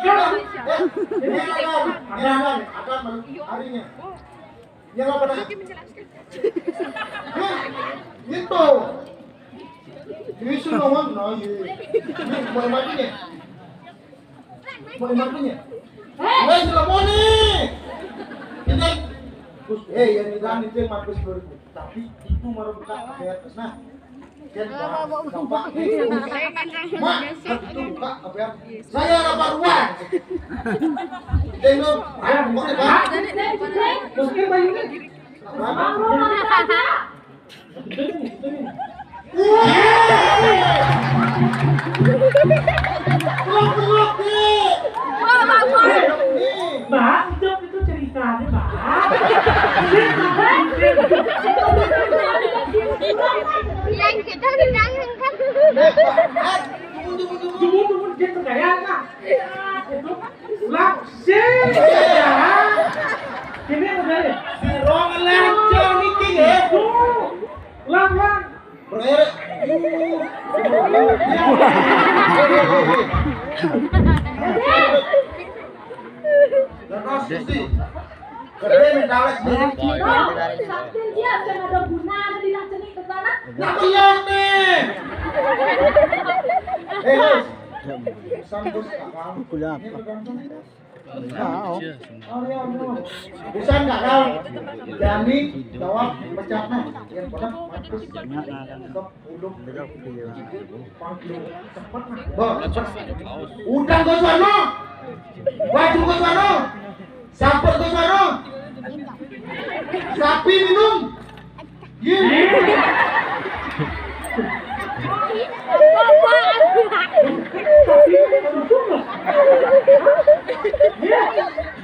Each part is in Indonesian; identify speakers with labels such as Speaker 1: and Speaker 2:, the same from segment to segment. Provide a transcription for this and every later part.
Speaker 1: Ini ada harinya. Yang apa dah? Itu. Itu nomor no ye. Mau matinya? Mau matinya? Wes lemoni. Ini yang bilang itu yang Markus 2000. Tapi itu baru buka di atas. Nah, Bapak itu buka apa ya? Saya dapat uang. Tengok, mungkin bayunya.
Speaker 2: Mbak, itu ceritanya, Mbak.
Speaker 3: Yang kita bilang kan.
Speaker 2: Tunggu, dia tergaya kan? Itu langsing ya. Ini udah deh.
Speaker 1: Si Rong lancar nih king ya.
Speaker 2: Lang.
Speaker 1: Bereret. Terus sih. Kerja mendalat sendiri.
Speaker 3: Saktin dia kan ada guna ada di cenik ke sana.
Speaker 1: Nak lihat nih. Hei. Sambus kakak.
Speaker 4: Kuliah.
Speaker 1: Bisa nggak kau? Jami jawab pecahnya. Yang pada mampus. Uduk. Cepat nah. Udang ke sana. Baju ke sana. Sampel ke sana. Sapi minum.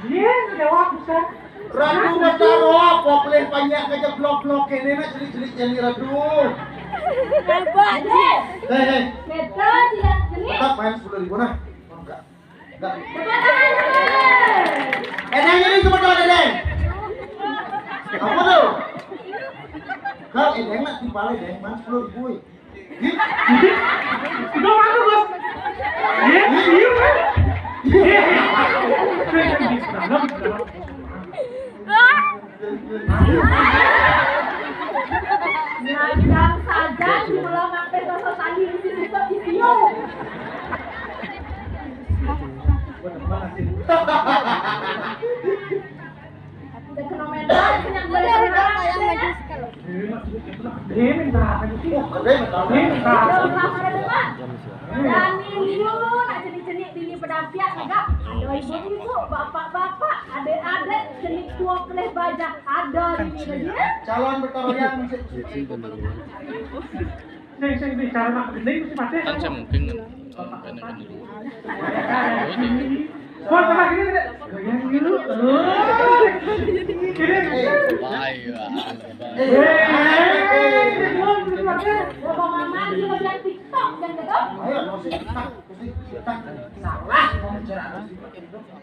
Speaker 2: Dia jawab Ustaz.
Speaker 1: Radu betaro apa boleh banyak kerja blok-blok ini nak celik-celik jadi radu.
Speaker 3: Hebat deh.
Speaker 1: Hei.
Speaker 3: Betul tidak cenik.
Speaker 1: Tetap main 10.000 nah. Enggak.
Speaker 3: Cepat.
Speaker 1: Edeng ini sebetul edeng. Apa tuh? Kau edeng nak timpalnya edeng main 10.000.
Speaker 2: Itu mana, Bos? Iya.
Speaker 3: Nyajang saja mulai mampir ke sosani di sini kok di sini. Udah kilometer kenyang balik orang ya.
Speaker 2: Dia minta aja sih.
Speaker 3: Dan minggu nak jenik-jenik dini pedapiak enggak ada ibu-ibu, bapak-bapak, adik-adik jenik tua kelih bajak ada di sini ya.
Speaker 1: Calon bertarian musik.
Speaker 2: Saya bicara nak gendeng mesti mati.
Speaker 5: Kan saya mungkin pendekkan dulu.
Speaker 2: Buat sama gini deh. Goyang dulu.
Speaker 3: Bapak mama juga bilang TikTok dan gitu.
Speaker 1: Ayo musik tak. Salah mau bicara.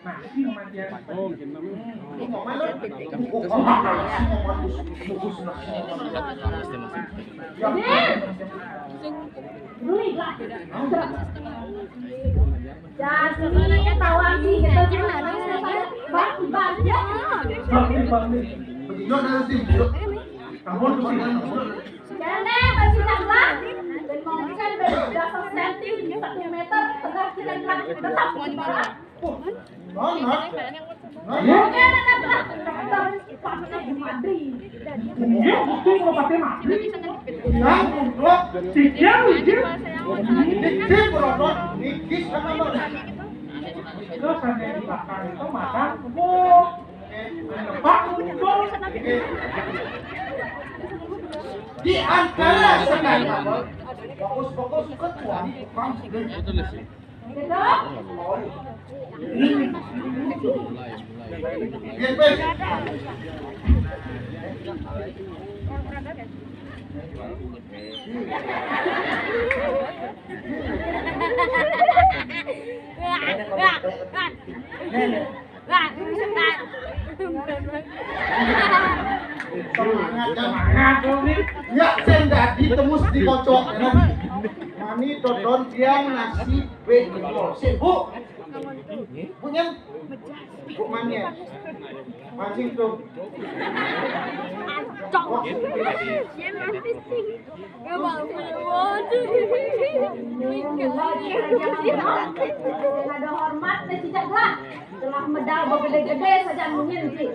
Speaker 2: Masih kematian. Oh,
Speaker 1: Mau main lu?
Speaker 3: Beli lah. Jadi tawar nih kita gimana? Banyak.
Speaker 1: Begitu ada tim.
Speaker 2: Kamu tuh sih.
Speaker 3: Jangan masih nambah. Dan mungkin beda senti 1 meter tengah kira-kira tetap di mana? Mungkin ada pasnya di Madrid.
Speaker 2: Iya, mesti mau pakai mati.
Speaker 1: Yang blok
Speaker 2: Tiga,
Speaker 1: dikit berodot dikit sama lo.
Speaker 2: Terus hanya dibakar itu makan empuk. Lepak empuk.
Speaker 1: Di antara sekali fokus ketua tukang
Speaker 5: Itu lah sih.
Speaker 3: Gitu?
Speaker 1: Semangat ya sendak ditembus di kocok mani dodon tiang nasi bengkol sibuk Punya. Kok mania? Mancing tuh.
Speaker 3: Ada hormat dan tidak lah. Telah medal bergede-gede saja mungkin sih.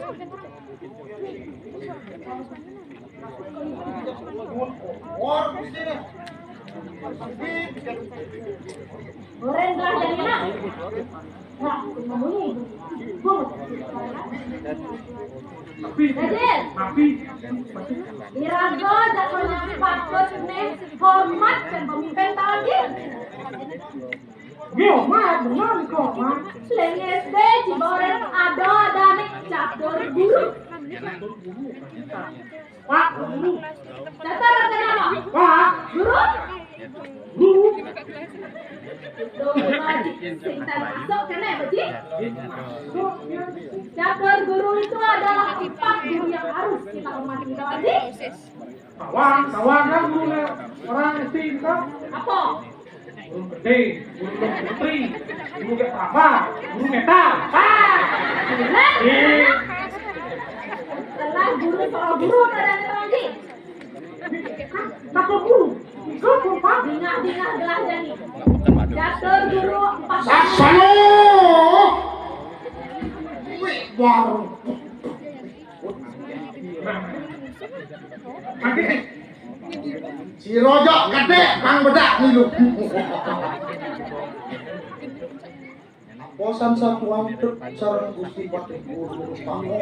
Speaker 3: Goreng telah jadi nak. Nah, ngomongin.
Speaker 2: Tapi
Speaker 3: Irago jatuhnya patut nih hormat dan pemimpin tadi.
Speaker 2: hormat, benar kok, Mak.
Speaker 3: Selain SD Ciboreng ada nih catur guru.
Speaker 2: Pak, guru.
Speaker 3: Catur ada apa?
Speaker 2: Pak,
Speaker 3: Guru?
Speaker 2: guru.
Speaker 3: Tuh, kita masuk kena Baji. Catur guru itu adalah 4 guru yang harus kita hormati Baji.
Speaker 2: Kawan kan guru orang SD kan.
Speaker 3: Apa?
Speaker 2: Guru gede, guru putri, guru gak apa, guru metal.
Speaker 3: Setelah guru soal guru ada lagi.
Speaker 2: Satu guru. Guru Pak.
Speaker 3: Dingah gelah jani. Catur guru 4.
Speaker 1: Saksano. Wih, baru. Si rojok gede kang bedak nilu. Posan satuan tep sareng Gusti Patih Guru Pango.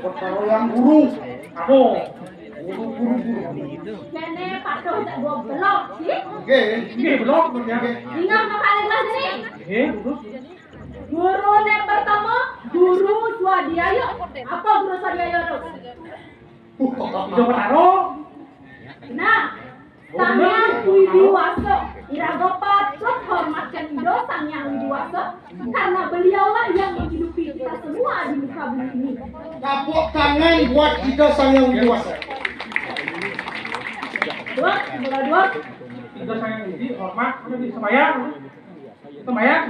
Speaker 1: Perkara yang guru.
Speaker 2: Aduh.
Speaker 1: Guru.
Speaker 3: Kene patuh tak gua belok sih.
Speaker 1: Oke.
Speaker 2: Ini belum ya.
Speaker 3: Dingah makanya gelah jani.
Speaker 2: Terus
Speaker 3: Guru yang pertama, Guru Swadiayo. Apa Guru Swadiayo itu?
Speaker 2: Itu taruh.
Speaker 3: Nah, Sangyang Widiwaso. Irago patut hormatkan Indo Sangyang Widiwaso karena beliaulah yang menghidupi kita semua di muka bumi ini.
Speaker 1: Kapok tangan buat kita Sangyang Widiwasa.
Speaker 3: Dua.
Speaker 2: Tiga saya ini hormat, udah di sembahyang. Sembahyang.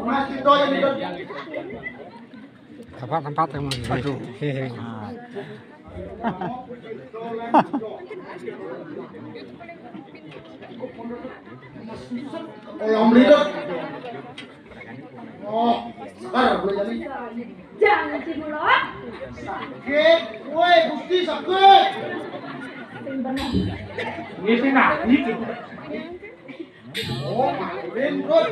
Speaker 1: Masih doyan itu.
Speaker 4: Tempat yang mana? Aduh.
Speaker 1: Yang beli itu. Oh, sekarang gue jadi.
Speaker 3: Jangan cimulot.
Speaker 1: Sakit, woi Gusti sakit.
Speaker 3: Sing bener.
Speaker 2: Ini sih nak.
Speaker 1: Oh, maklum, bro.